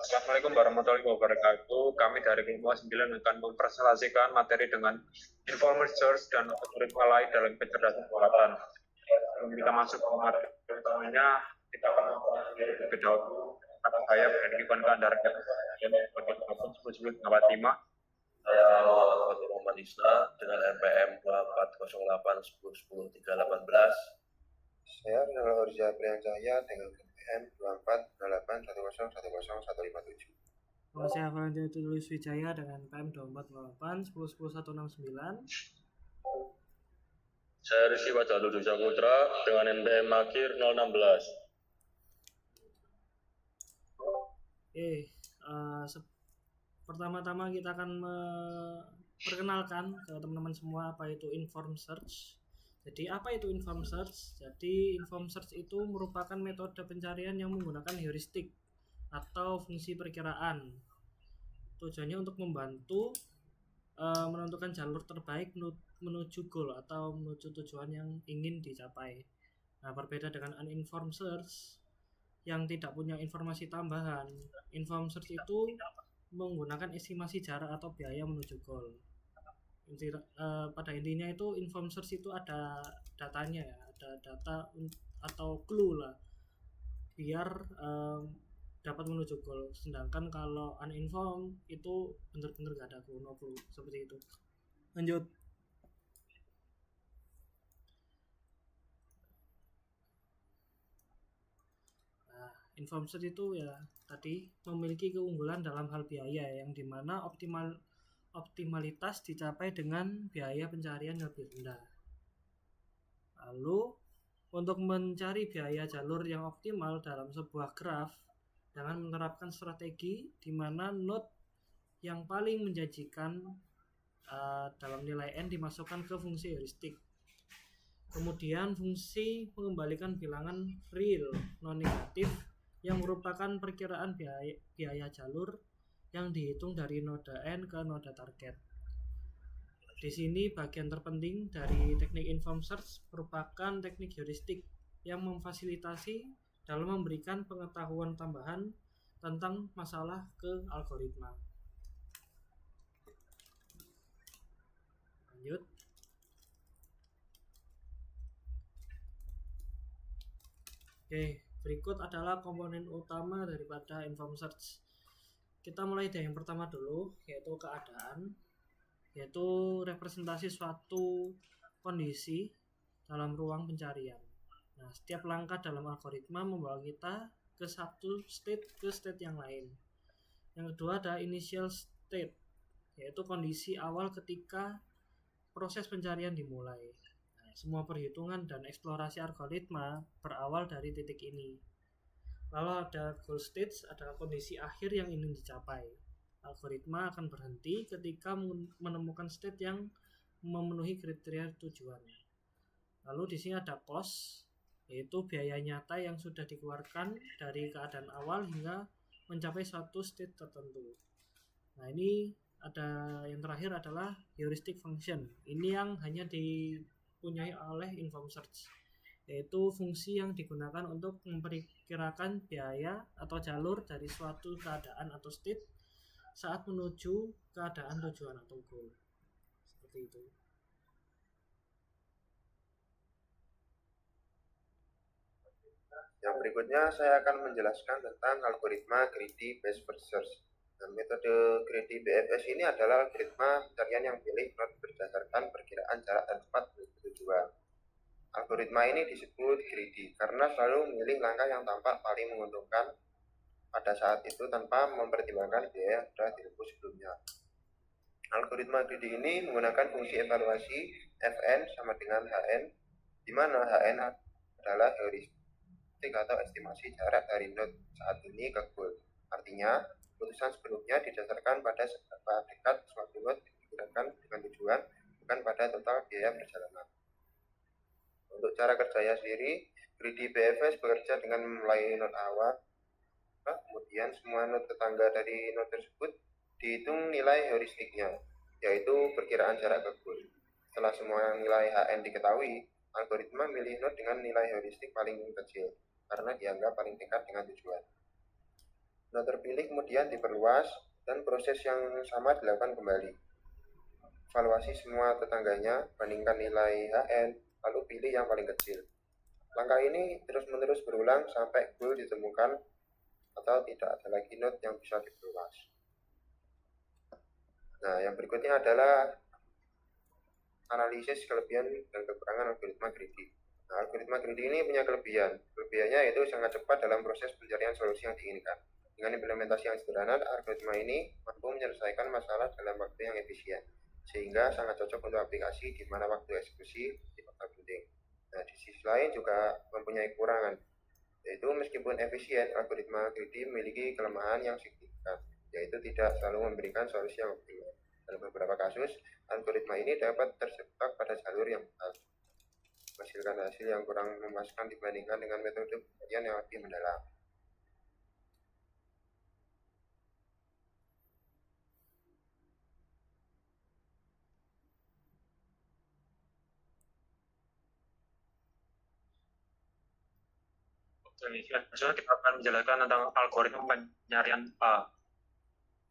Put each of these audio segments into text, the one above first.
Assalamualaikum warahmatullahi wabarakatuh. Kami dari Kelompok 9 akan mempresentasikan materi dengan informal search dan algoritma lain dalam kecerdasan buatan. Sebelum kita masuk ke materi utamanya, kita akan terlebih dahulu. Kata saya Freddy Kandar yang sebagai gabung 10.5. Saya Fatur Muhammad Isna dengan RPM 240810100318. Saya adalah Orja Priyancaya dengan RPM 240810101057. Saya Valentino Tulis Wijaya dengan PM 2408 Saya Rizky Wajaludu Saputra dengan NPM Makir 016. Pertama-tama kita akan memperkenalkan ke teman-teman semua apa itu inform search. Jadi apa itu inform search? Jadi inform search itu merupakan metode pencarian yang menggunakan heuristik atau fungsi perkiraan. Tujuannya untuk membantu menentukan jalur terbaik menuju goal atau menuju tujuan yang ingin dicapai. Nah, berbeda dengan uninformed search yang tidak punya informasi tambahan. Informed search itu menggunakan estimasi jarak atau biaya menuju goal. Pada intinya itu informed search itu ada datanya ya, ada data atau clue lah biar dapat menuju goal. Sedangkan kalau uninformed itu benar-benar nggak ada clue, no clue, seperti itu. Lanjut. Informed search itu ya tadi memiliki keunggulan dalam hal biaya yang dimana optimalitas dicapai dengan biaya pencarian lebih rendah. Lalu untuk mencari biaya jalur yang optimal dalam sebuah graf dengan menerapkan strategi di mana node yang paling menjanjikan dalam nilai n dimasukkan ke fungsi heuristik. Kemudian fungsi mengembalikan bilangan real non negatif yang merupakan perkiraan biaya jalur yang dihitung dari noda n ke noda target. Di sini bagian terpenting dari teknik informed search merupakan teknik heuristik yang memfasilitasi dalam memberikan pengetahuan tambahan tentang masalah ke algoritma. Lanjut. Oke, berikut adalah komponen utama daripada informed search. Kita mulai dari yang pertama dulu, yaitu keadaan, yaitu representasi suatu kondisi dalam ruang pencarian. Nah, setiap langkah dalam algoritma membawa kita ke satu state ke state yang lain. Yang kedua ada initial state, yaitu kondisi awal ketika proses pencarian dimulai. Semua perhitungan dan eksplorasi algoritma berawal dari titik ini. Lalu ada goal stage, adalah kondisi akhir yang ingin dicapai. Algoritma akan berhenti ketika menemukan state yang memenuhi kriteria tujuan. Lalu di sini ada cost, yaitu biaya nyata yang sudah dikeluarkan dari keadaan awal hingga mencapai suatu state tertentu. Nah, ini ada yang terakhir adalah heuristic function. Ini yang hanya dipunyai oleh informed search, yaitu fungsi yang digunakan untuk memperkirakan biaya atau jalur dari suatu keadaan atau state saat menuju keadaan tujuan atau goal. Seperti itu. Yang berikutnya saya akan menjelaskan tentang algoritma greedy best first search. Nah, metode greedy BFS ini adalah algoritma pencarian yang pilih node berdasarkan perkiraan jarak dan tempat menuju tujuan. Algoritma ini disebut greedy karena selalu memilih langkah yang tampak paling menguntungkan pada saat itu tanpa mempertimbangkan biaya yang sudah ditempuh sebelumnya. Algoritma greedy ini menggunakan fungsi evaluasi Fn sama dengan Hn, di mana Hn adalah heuristik atau estimasi jarak dari node saat ini ke goal. Artinya, keputusan sebelumnya didasarkan pada seberapa dekat suatu node diperkirakan dengan tujuan, bukan pada total biaya perjalanan. Untuk cara kerjanya sendiri, greedy BFS bekerja dengan memulai node awal, kemudian semua node tetangga dari node tersebut dihitung nilai heuristiknya, yaitu perkiraan jarak ke goal. Setelah semua nilai Hn diketahui, algoritma milih node dengan nilai heuristik paling kecil, karena dianggap paling dekat dengan tujuan. Nah, terpilih kemudian diperluas dan proses yang sama dilakukan kembali. Evaluasi semua tetangganya, bandingkan nilai HN, lalu pilih yang paling kecil. Langkah ini terus-menerus berulang sampai goal ditemukan atau tidak ada lagi node yang bisa diperluas. Nah, yang berikutnya adalah analisis kelebihan dan kekurangan algoritma greedy. Nah, algoritma greedy ini punya kelebihan. Kelebihannya yaitu sangat cepat dalam proses pencarian solusi yang diinginkan. Dengan implementasi yang sederhana, algoritma ini mampu menyelesaikan masalah dalam waktu yang efisien, sehingga sangat cocok untuk aplikasi di mana waktu eksekusi tidak penting. Nah, di sisi lain juga mempunyai kekurangan, yaitu meskipun efisien, algoritma greedy memiliki kelemahan yang signifikan, yaitu tidak selalu memberikan solusi yang optimal. Dalam beberapa kasus, algoritma ini dapat terjebak pada jalur yang palsu, menghasilkan hasil yang kurang memuaskan dibandingkan dengan metode pencarian yang lebih mendalam. Selanjutnya kita akan menjelaskan tentang algoritma pencarian A.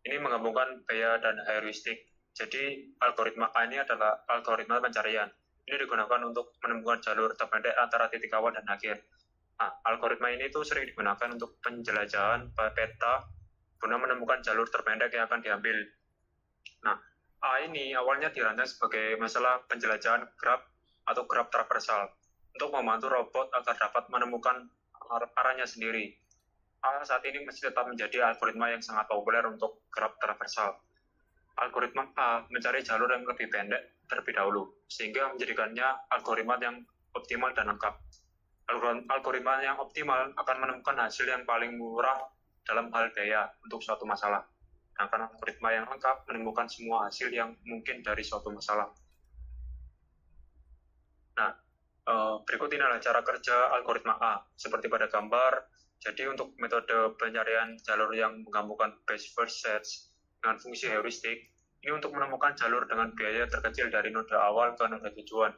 Ini menggabungkan bea dan heuristik. Jadi, algoritma A ini adalah algoritma pencarian. Ini digunakan untuk menemukan jalur terpendek antara titik awal dan akhir. Nah, algoritma ini tuh sering digunakan untuk penjelajahan peta guna menemukan jalur terpendek yang akan diambil. Nah, A ini awalnya dirancang sebagai masalah penjelajahan graf atau graf traversal untuk membantu robot agar dapat menemukan arahnya sendiri. A saat ini masih tetap menjadi algoritma yang sangat populer untuk graf traversal. Algoritma A mencari jalur yang lebih pendek terlebih dahulu, sehingga menjadikannya algoritma yang optimal dan lengkap. Algoritma yang optimal akan menemukan hasil yang paling murah dalam hal biaya untuk suatu masalah. Sedangkan algoritma yang lengkap menemukan semua hasil yang mungkin dari suatu masalah. Nah, berikut ini adalah cara kerja algoritma A. Seperti pada gambar, jadi untuk metode pencarian jalur yang menggabungkan best first search dengan fungsi heuristik, ini untuk menemukan jalur dengan biaya terkecil dari node awal ke node tujuan.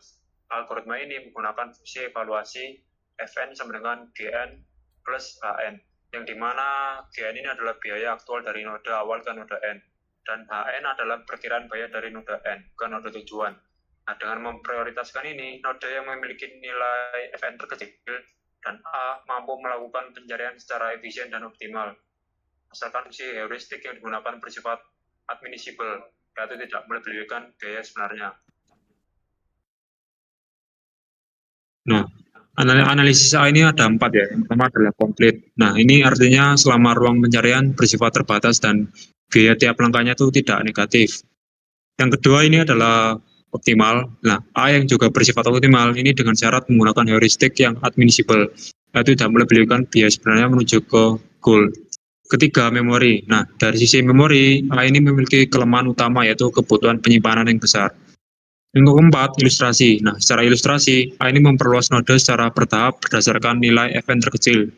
Algoritma ini menggunakan fungsi evaluasi Fn sama dengan Gn plus Hn, yang dimana Gn ini adalah biaya aktual dari node awal ke node n, dan Hn adalah perkiraan biaya dari node n ke node tujuan. Nah, dengan memprioritaskan ini, node yang memiliki nilai Fn terkecil dan A mampu melakukan pencarian secara efisien dan optimal. Asalkan fungsi heuristik yang digunakan bersifat admissible, yaitu tidak melebihi biaya sebenarnya. Nah, analisis A ini ada 4 ya. Yang pertama adalah komplit. Nah, ini artinya selama ruang pencarian bersifat terbatas dan biaya tiap langkahnya itu tidak negatif. Yang kedua ini adalah optimal. Nah, A yang juga bersifat optimal ini dengan syarat menggunakan heuristik yang admissible, yaitu tidak melebihi biaya sebenarnya menuju ke goal. Ketiga, memori. Nah, dari sisi memori, A ini memiliki kelemahan utama yaitu kebutuhan penyimpanan yang besar. Yang keempat, ilustrasi. Nah, secara ilustrasi, A ini memperluas node secara bertahap berdasarkan nilai Fn terkecil.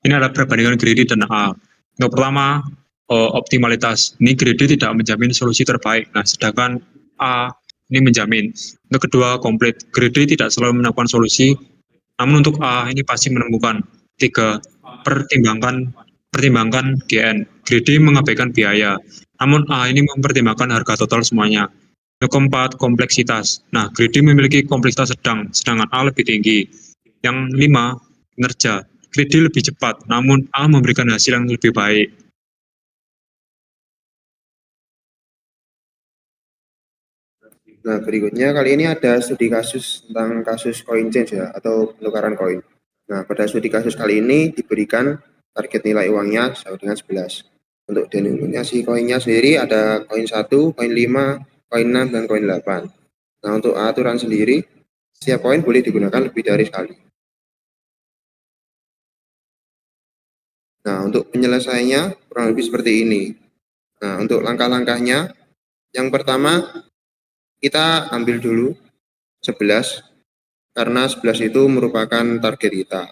Ini adalah perbandingan greedy dan A. Yang pertama, optimalitas. Ini greedy tidak menjamin solusi terbaik. Nah, sedangkan A ini menjamin. Yang kedua, komplit. Greedy tidak selalu menemukan solusi, namun untuk A ini pasti menemukan. Tiga, pertimbangkan GN. Greedy mengabaikan biaya, namun A ini mempertimbangkan harga total semuanya. Yang keempat, kompleksitas. Nah, greedy memiliki kompleksitas sedang, sedangkan A lebih tinggi. Yang lima, kinerja. Greedy lebih cepat, namun A memberikan hasil yang lebih baik. Nah, berikutnya kali ini ada studi kasus tentang kasus coin change ya, atau penukaran koin. Nah, pada studi kasus kali ini diberikan target nilai uangnya sama dengan 11. Untuk denominasi koinnya sendiri ada koin 1, koin 5, koin 6, dan koin 8. Nah, untuk aturan sendiri, setiap koin boleh digunakan lebih dari sekali. Nah, untuk penyelesaiannya kurang lebih seperti ini. Nah, untuk langkah-langkahnya, yang pertama kita ambil dulu 11, karena 11 itu merupakan target kita.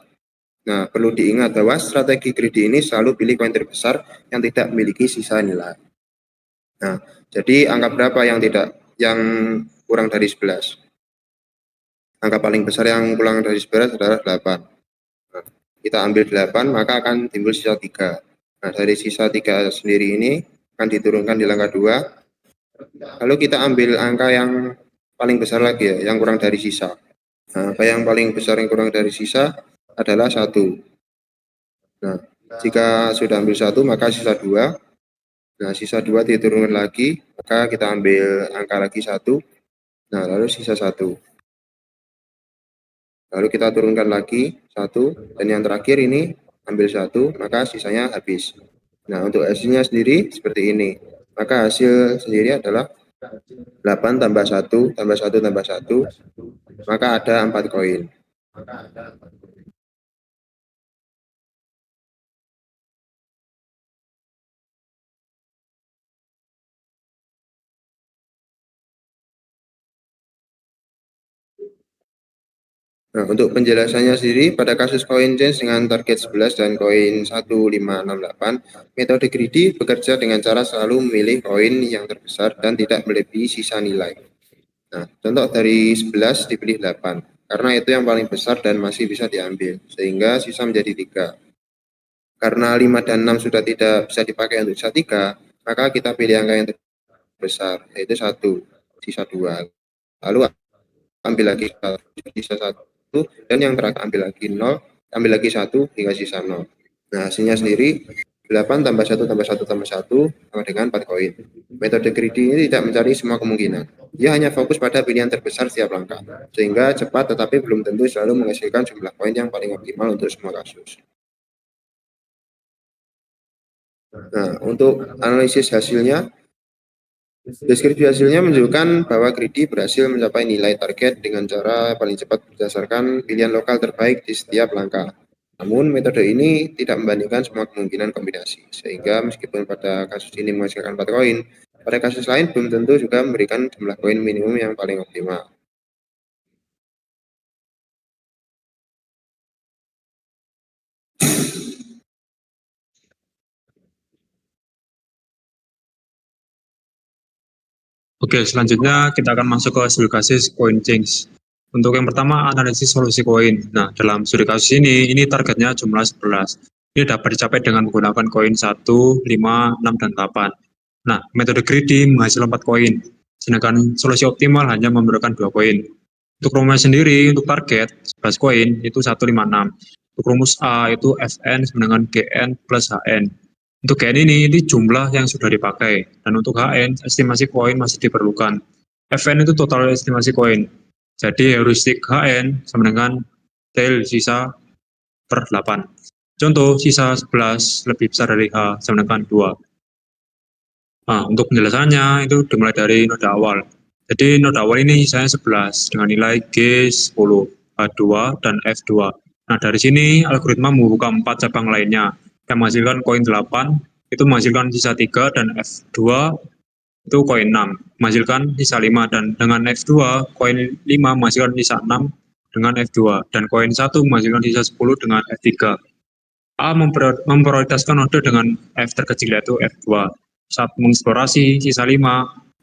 Nah, perlu diingat bahwa strategi greedy ini selalu pilih koin terbesar yang tidak memiliki sisa nilai. Nah, jadi angka berapa yang kurang dari 11? angka paling besar yang pulang dari sebelas adalah 8. Nah, kita ambil 8, maka akan timbul sisa 3. Nah, dari sisa 3 sendiri ini akan diturunkan di langkah 2. Lalu kita ambil angka yang paling besar lagi ya, yang kurang dari sisa. Nah, angka yang paling besar yang kurang dari sisa adalah 1. Nah, jika sudah ambil 1, maka sisa 2. Nah, sisa 2 diturunkan lagi, maka kita ambil angka lagi 1. Nah, lalu sisa 1. Lalu kita turunkan lagi 1, dan yang terakhir ini ambil 1, maka sisanya habis. Nah, untuk hasilnya sendiri seperti ini. Maka hasil sendiri adalah 8 tambah 1 tambah 1 tambah 1, maka ada 4 koin. Nah, untuk penjelasannya sendiri, pada kasus koin change dengan target 11 dan koin 1568, metode greedy bekerja dengan cara selalu memilih koin yang terbesar dan tidak melebihi sisa nilai. Nah, contoh dari 11 dipilih 8, karena itu yang paling besar dan masih bisa diambil, sehingga sisa menjadi 3. Karena 5 dan 6 sudah tidak bisa dipakai untuk sisa 3, maka kita pilih angka yang terbesar, yaitu 1, sisa 2. Lalu ambil lagi 1, sisa 1, dan yang terakhir ambil lagi 0, ambil lagi 1 hingga sisa 0. Nah, hasilnya sendiri 8 tambah 1 tambah 1 tambah 1 sama dengan 4 koin. Metode greedy ini tidak mencari semua kemungkinan. Ia hanya fokus pada pilihan terbesar setiap langkah, sehingga cepat tetapi belum tentu selalu menghasilkan jumlah koin yang paling optimal untuk semua kasus. Nah, untuk analisis hasilnya, deskripsi hasilnya menunjukkan bahwa greedy berhasil mencapai nilai target dengan cara paling cepat berdasarkan pilihan lokal terbaik di setiap langkah. Namun, metode ini tidak membandingkan semua kemungkinan kombinasi, sehingga meskipun pada kasus ini menghasilkan 4 koin, pada kasus lain belum tentu juga memberikan jumlah koin minimum yang paling optimal. Oke, selanjutnya kita akan masuk ke studi kasus coin change. Untuk yang pertama, analisis solusi koin. Nah, dalam studi kasus ini targetnya jumlah 11. Ini dapat dicapai dengan menggunakan koin 1, 5, 6, dan 8. Nah, metode greedy menghasilkan 4 koin, sedangkan solusi optimal hanya memerlukan 2 koin. Untuk rumus sendiri, untuk target 11 koin itu 156. Untuk rumus A itu Fn sama dengan Gn plus Hn. Untuk Gn ini jumlah yang sudah dipakai, dan untuk Hn, estimasi koin masih diperlukan. Fn itu total estimasi koin. Jadi heuristik Hn sama dengan tail sisa per 8. Contoh, sisa 11 lebih besar dari H sama dengan 2. Nah, untuk penjelasannya itu dimulai dari noda awal. Jadi noda awal ini sisanya 11 dengan nilai G10, H2, dan F2. Nah, dari sini algoritma membuka 4 cabang lainnya yang menghasilkan koin 8, itu menghasilkan sisa 3, dan F2 itu koin 6, menghasilkan sisa 5, dan dengan F2, koin 5 menghasilkan sisa 6 dengan F2, dan koin 1 menghasilkan sisa 10 dengan F3. A memprioritaskan node dengan F terkecil yaitu F2. Saat mengeksplorasi sisa 5,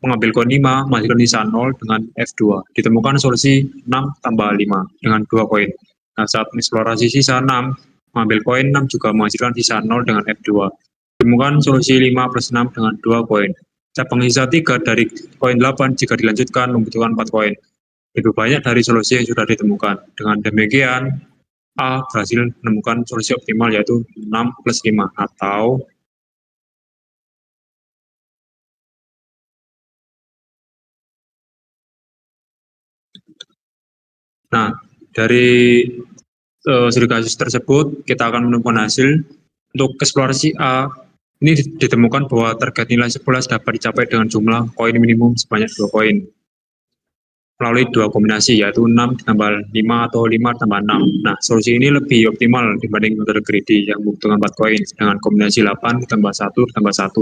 mengambil koin 5, menghasilkan sisa 0 dengan F2. Ditemukan solusi 6 tambah 5 dengan 2 koin. Nah, saat mengeksplorasi sisa 6, mengambil koin 6 juga menghasilkan sisa 0 dengan F2. Ditemukan solusi 5 plus 6 dengan 2 koin. Cabang sisa 3 dari koin 8 jika dilanjutkan membutuhkan 4 koin. Lebih banyak dari solusi yang sudah ditemukan. Dengan demikian, A berhasil menemukan solusi optimal yaitu 6 plus 5 atau nah dari studi kasus tersebut kita akan menemukan hasil untuk eksplorasi A ini ditemukan bahwa target nilai 11 dapat dicapai dengan jumlah koin minimum sebanyak 2 koin melalui 2 kombinasi yaitu 6 ditambah 5 atau 5 tambah 6. Nah, solusi ini lebih optimal dibanding metode greedy yang membutuhkan 4 koin dengan kombinasi 8 ditambah 1 ditambah 1.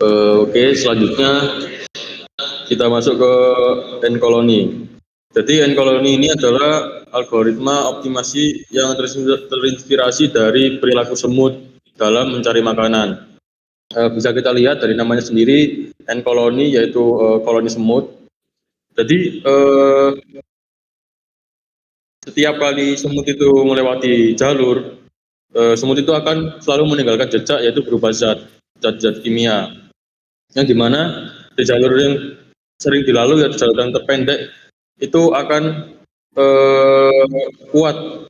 Oke, selanjutnya kita masuk ke N-Colony. Jadi N-Colony ini adalah algoritma optimasi yang terinspirasi dari perilaku semut dalam mencari makanan. Bisa kita lihat dari namanya sendiri, N-Colony yaitu koloni semut. Jadi setiap kali semut itu melewati jalur, semut itu akan selalu meninggalkan jejak yaitu berupa zat-zat kimia. Yang dimana di jalur yang sering dilalui atau jalur yang terpendek itu akan kuat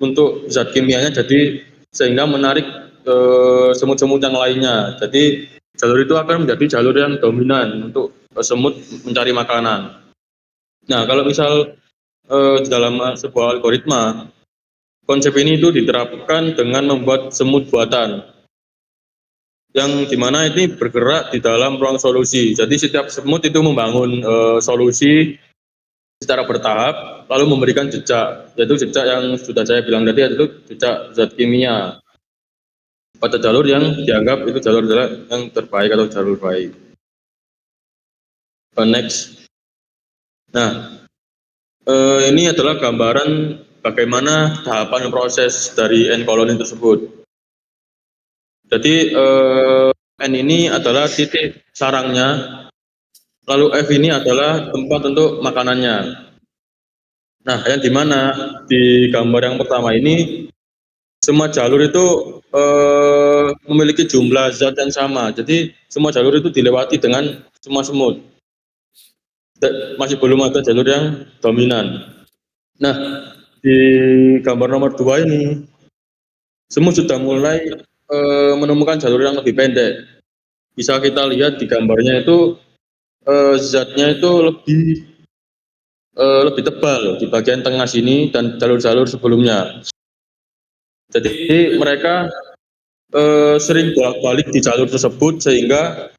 untuk zat kimianya, jadi sehingga menarik semut-semut yang lainnya. Jadi jalur itu akan menjadi jalur yang dominan untuk semut mencari makanan. Nah, kalau misal di dalam sebuah algoritma, konsep ini itu diterapkan dengan membuat semut buatan yang dimana ini bergerak di dalam ruang solusi. Jadi setiap semut itu membangun solusi secara bertahap, lalu memberikan jejak, yaitu jejak yang sudah saya bilang tadi, yaitu jejak zat kimia pada jalur yang dianggap itu jalur yang terbaik atau jalur baik. Next. Nah, ini adalah gambaran bagaimana tahapan proses dari N-colony tersebut. Jadi N ini adalah titik sarangnya, lalu F ini adalah tempat untuk makanannya. Nah, yang dimana di gambar yang pertama ini semua jalur itu memiliki jumlah zat yang sama. Jadi semua jalur itu dilewati dengan semua semut. Masih belum ada jalur yang dominan. Nah, di gambar nomor 2 ini semut sudah mulai menemukan jalur yang lebih pendek. Bisa kita lihat di gambarnya itu zatnya itu lebih tebal di bagian tengah sini dan jalur-jalur sebelumnya. Jadi mereka sering bolak-balik di jalur tersebut sehingga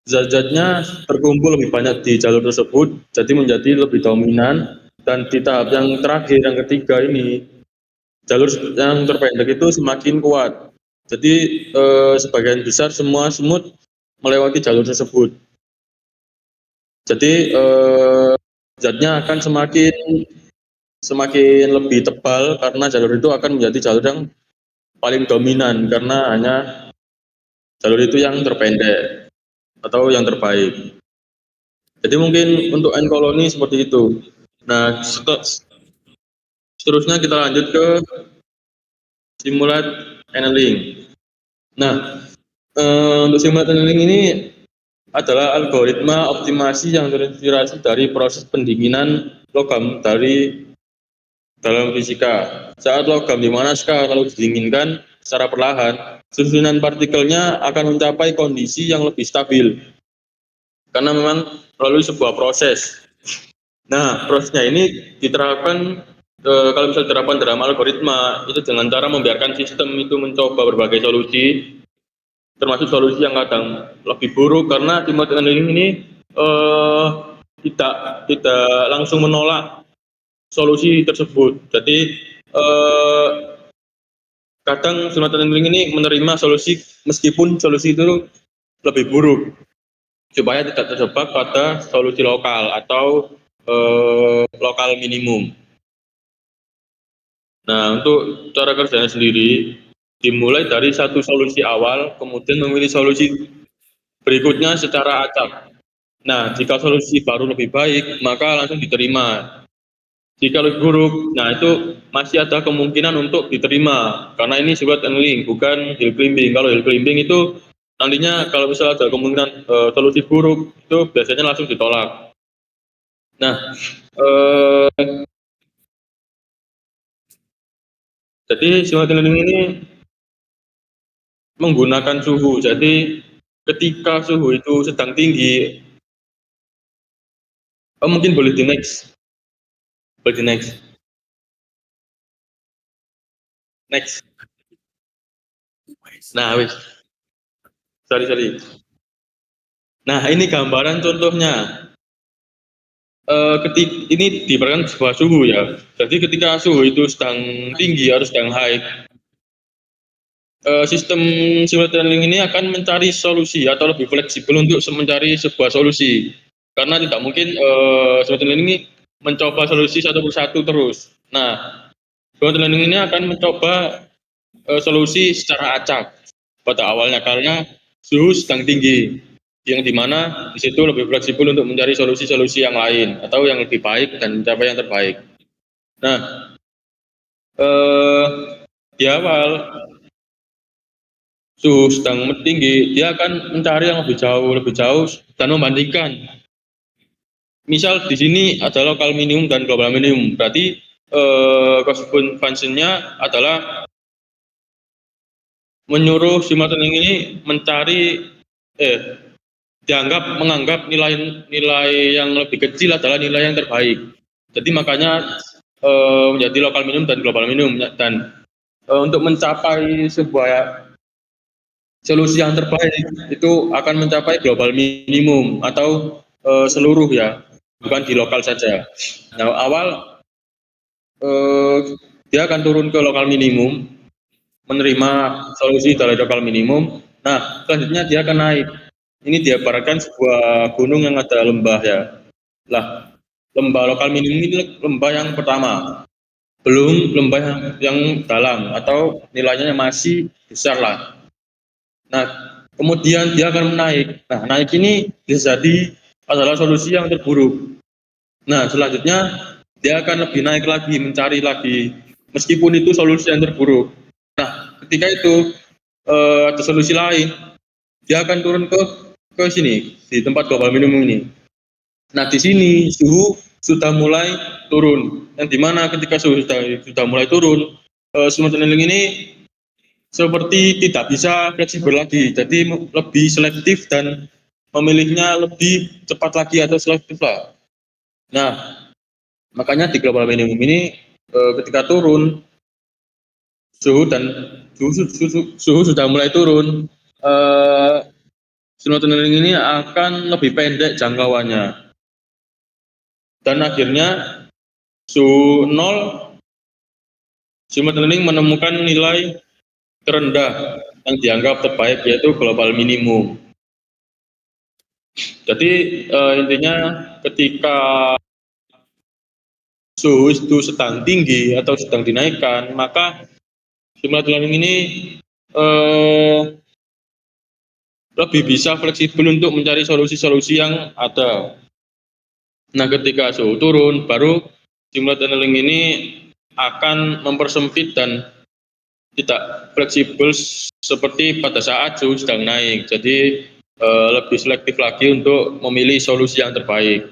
zat-zatnya terkumpul lebih banyak di jalur tersebut, jadi menjadi lebih dominan. Dan di tahap yang terakhir, yang ketiga ini, jalur yang terpendek itu semakin kuat. Jadi sebagian besar semua semut melewati jalur tersebut. Jadi zatnya akan semakin lebih tebal karena jalur itu akan menjadi jalur yang paling dominan karena hanya jalur itu yang terpendek atau yang terbaik. Jadi mungkin untuk N-colony seperti itu. Nah, seterusnya kita lanjut ke simulate annealing. Nah, untuk simulate annealing ini adalah algoritma optimasi yang terinspirasi dari proses pendinginan logam dari dalam fisika. Saat logam di mana kalau didinginkan secara perlahan, susunan partikelnya akan mencapai kondisi yang lebih stabil karena memang melalui sebuah proses. Nah, prosesnya ini diterapkan kalau misalnya diterapkan dalam algoritma itu dengan cara membiarkan sistem itu mencoba berbagai solusi, termasuk solusi yang kadang lebih buruk karena simulate annealing ini eh, tidak langsung menolak solusi tersebut. Jadi eh, kadang simulate annealing ini menerima solusi meskipun solusi itu lebih buruk supaya tidak terjebak pada solusi lokal atau lokal minimum. Nah, untuk cara kerjanya sendiri dimulai dari satu solusi awal, kemudian memilih solusi berikutnya secara acak. Nah, jika solusi baru lebih baik, maka langsung diterima. Jika lebih buruk, nah itu masih ada kemungkinan untuk diterima, karena ini simulate annealing, bukan hill climbing. Kalau hill climbing itu nantinya kalau misalnya ada kemungkinan solusi buruk, itu biasanya langsung ditolak. Nah, jadi simulate annealing ini menggunakan suhu. Jadi ketika suhu itu sedang tinggi, mungkin boleh di next, boleh di next, next. Nah, wis, sorry. Nah, ini gambaran contohnya. Ini diberikan sebuah suhu ya. Jadi ketika suhu itu sedang tinggi atau sedang high, sistem simulate annealing ini akan mencari solusi atau lebih fleksibel untuk mencari sebuah solusi. Karena tidak mungkin simulate annealing ini mencoba solusi satu persatu terus. Nah, simulate annealing ini akan mencoba solusi secara acak pada awalnya karena suhu sedang tinggi, yang dimana di situ lebih fleksibel untuk mencari solusi-solusi yang lain atau yang lebih baik dan mencapai yang terbaik. Nah, di awal suhu sedang tinggi, dia akan mencari yang lebih jauh dan membandingkan. Misal di sini ada lokal minimum dan global minimum, berarti cost functionnya adalah menyuruh si modeling ini mencari menganggap nilai yang lebih kecil adalah nilai yang terbaik. Jadi makanya menjadi lokal minimum dan global minimum dan untuk mencapai sebuah solusi yang terbaik itu akan mencapai global minimum atau seluruh ya, bukan di lokal saja. Nah, awal dia akan turun ke lokal minimum, menerima solusi dari lokal minimum. Nah, selanjutnya dia akan naik. Ini diabarkan sebuah gunung yang ada lembah ya. Lah, lembah lokal minimum ini lembah yang pertama, belum lembah yang dalam atau nilainya masih besar lah. Nah, kemudian dia akan menaik. Nah, naik ini bisa jadi adalah solusi yang terburuk. Nah, selanjutnya dia akan lebih naik lagi, mencari lagi, meskipun itu solusi yang terburuk. Nah, ketika itu ada solusi lain, dia akan turun ke sini di tempat global minimum ini. Nah, di sini suhu sudah mulai turun. Yang dimana ketika suhu sudah mulai turun, smooth annealing ini seperti tidak bisa fleksibel lagi, jadi lebih selektif dan memilihnya lebih cepat lagi atau selektif lah. Nah, makanya di global minimum ini ketika turun suhu dan suhu sudah mulai turun, smooth annealing ini akan lebih pendek jangkauannya dan akhirnya suhu 0 smooth annealing menemukan nilai terendah yang dianggap terbaik yaitu global minimum. Jadi intinya ketika suhu itu sedang tinggi atau sedang dinaikkan, maka simulate learning ini lebih bisa fleksibel untuk mencari solusi-solusi yang ada. Nah, ketika suhu turun, baru simulate learning ini akan mempersempit dan tidak fleksibel seperti pada saat suhu sedang naik. Jadi lebih selektif lagi untuk memilih solusi yang terbaik.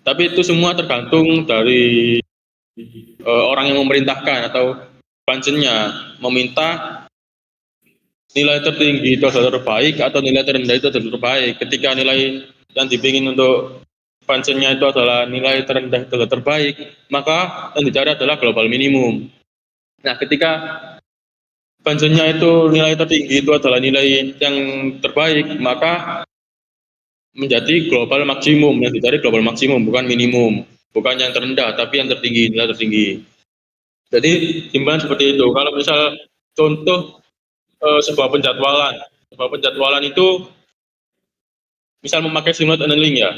Tapi itu semua tergantung dari orang yang memerintahkan atau pancennya meminta nilai tertinggi itu adalah terbaik atau nilai terendah itu adalah terbaik. Ketika nilai yang dipingin untuk pancennya itu adalah nilai terendah itu adalah terbaik, maka yang dicari adalah global minimum. Nah, ketika pancennya itu nilai tertinggi itu adalah nilai yang terbaik, maka menjadi global maksimum. Yang dicari global maksimum, bukan minimum, bukan yang terendah, tapi yang tertinggi, nilai tertinggi. Jadi timbangan seperti itu. Kalau misal contoh sebuah penjadwalan itu misal memakai simulate annealing ya,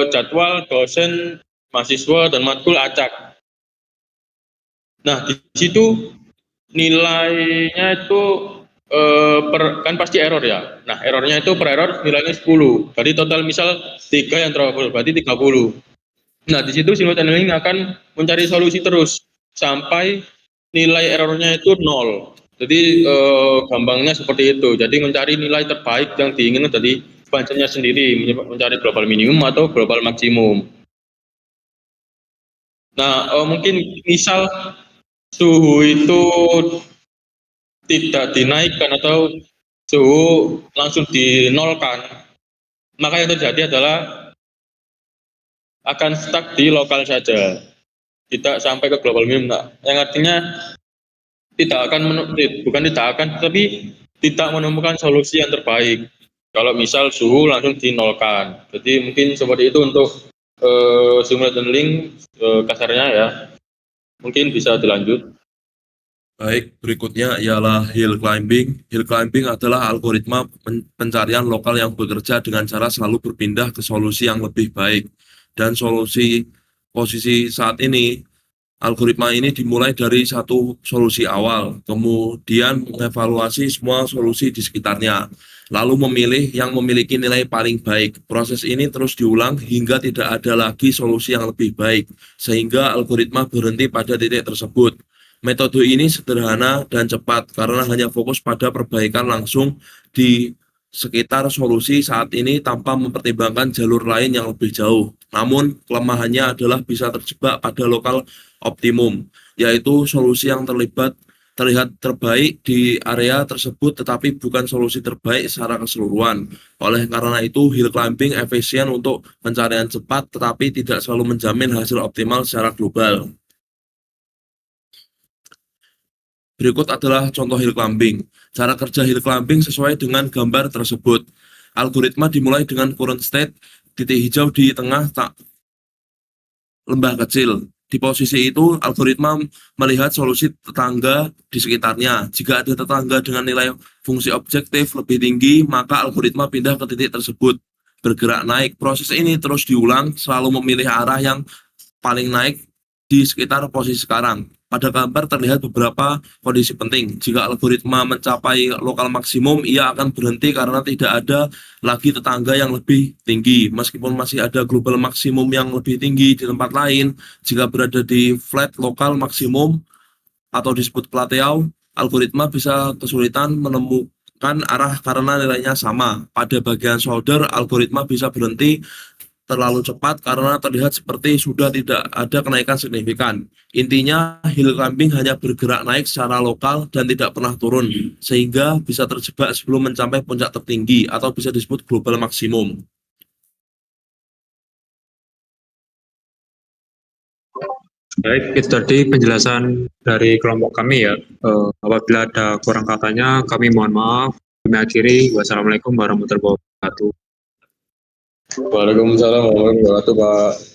jadwal dosen, mahasiswa dan matkul acak. Nah, di situ nilainya itu kan pasti error ya. Nah, errornya itu per error nilainya 10. Berarti total misal 3 yang trouble, berarti 30. Nah, di situ simulate annealing akan mencari solusi terus sampai nilai errornya itu 0. Jadi gampangnya seperti itu. Jadi mencari nilai terbaik yang diinginkan dari pancennya sendiri, mencari global minimum atau global maksimum. Nah, mungkin misal suhu itu tidak dinaikkan atau suhu langsung dinolkan, maka yang terjadi adalah akan stuck di lokal saja, tidak sampai ke global minimum. Nah, yang artinya bukan tidak akan, tapi tidak menemukan solusi yang terbaik kalau misal suhu langsung dinolkan. Jadi mungkin seperti itu untuk simulate annealing kasarnya ya. Mungkin bisa dilanjut. Baik, berikutnya ialah hill climbing. Hill climbing adalah algoritma pencarian lokal yang bekerja dengan cara selalu berpindah ke solusi yang lebih baik. Dan posisi saat ini, algoritma ini dimulai dari satu solusi awal, kemudian mengevaluasi semua solusi di sekitarnya, lalu memilih yang memiliki nilai paling baik. Proses ini terus diulang hingga tidak ada lagi solusi yang lebih baik, sehingga algoritma berhenti pada titik tersebut. Metode ini sederhana dan cepat karena hanya fokus pada perbaikan langsung di sekitar solusi saat ini tanpa mempertimbangkan jalur lain yang lebih jauh. Namun, kelemahannya adalah bisa terjebak pada lokal optimum, yaitu solusi yang terlihat terbaik di area tersebut tetapi bukan solusi terbaik secara keseluruhan. Oleh karena itu, hill climbing efisien untuk pencarian cepat tetapi tidak selalu menjamin hasil optimal secara global. Berikut adalah contoh hill climbing. Cara kerja hill climbing sesuai dengan gambar tersebut. Algoritma dimulai dengan current state, titik hijau di tengah lembah kecil. Di posisi itu, algoritma melihat solusi tetangga di sekitarnya. Jika ada tetangga dengan nilai fungsi objektif lebih tinggi, maka algoritma pindah ke titik tersebut. Bergerak naik. Proses ini terus diulang, selalu memilih arah yang paling naik di sekitar posisi sekarang. Pada gambar terlihat beberapa kondisi penting. Jika algoritma mencapai lokal maksimum, ia akan berhenti karena tidak ada lagi tetangga yang lebih tinggi. Meskipun masih ada global maksimum yang lebih tinggi di tempat lain, jika berada di flat lokal maksimum atau disebut plateau, algoritma bisa kesulitan menemukan arah karena nilainya sama. Pada bagian shoulder, algoritma bisa berhenti terlalu cepat karena terlihat seperti sudah tidak ada kenaikan signifikan. Intinya, hill climbing hanya bergerak naik secara lokal dan tidak pernah turun, sehingga bisa terjebak sebelum mencapai puncak tertinggi atau bisa disebut global maksimum. Baik, itu tadi penjelasan dari kelompok kami ya. Apabila ada kurang katanya, kami mohon maaf. Kami akhiri. Wassalamualaikum warahmatullahi wabarakatuh. Waalaikumsalam warahmatullahi wabarakatuh, Pak.